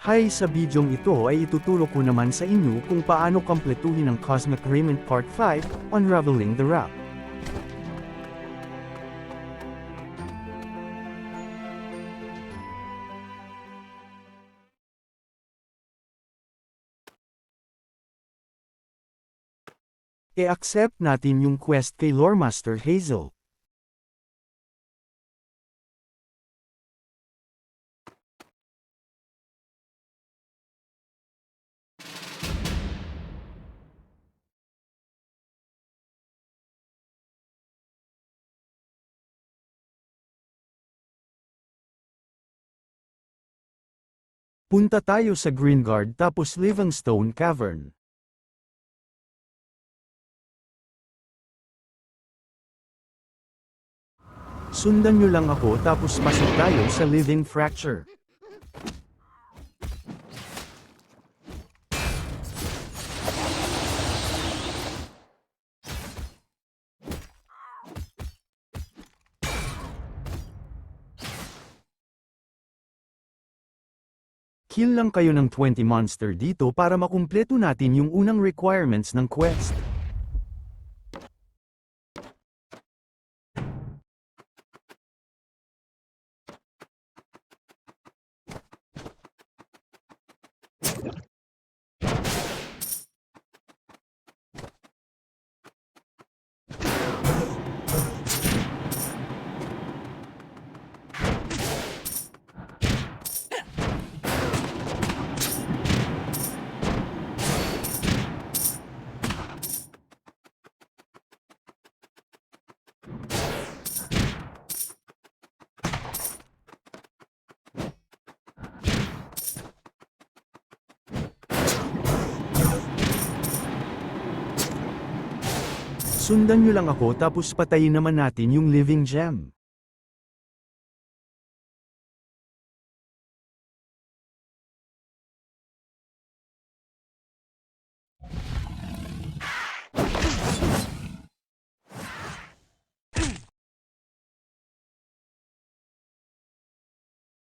Hi, sa bidyong ito ay ituturo ko naman sa inyo kung paano kumpletuhin ang Cosmic Raiment Part 5, Unraveling the Wrap. I-accept natin yung quest kay Lore Master Hazel. Punta tayo sa Greengard tapos Livingstone Cavern. Sundan nyo lang ako tapos pasok tayo sa Living Fracture. Kill lang kayo ng 20 monster dito para makumpleto natin yung unang requirements ng quest. Sundan nyo lang ako tapos patayin naman natin yung Living Gem.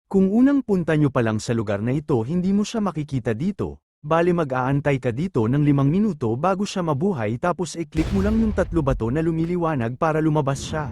Kung unang punta nyo pa lang sa lugar na ito hindi mo siya makikita dito. Bali mag-aantay ka dito ng 5 minuto bago siya mabuhay tapos i-click mo lang yung 3 bato na lumiliwanag para lumabas siya.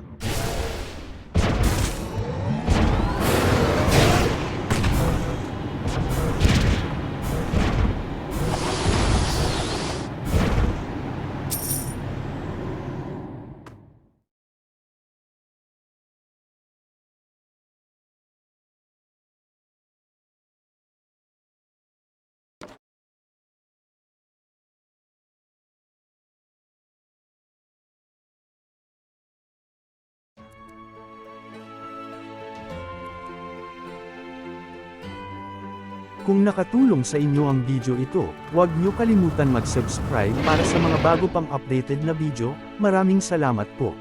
Kung nakatulong sa inyo ang video ito, huwag niyo kalimutan mag-subscribe para sa mga bago pang updated na video. Maraming salamat po.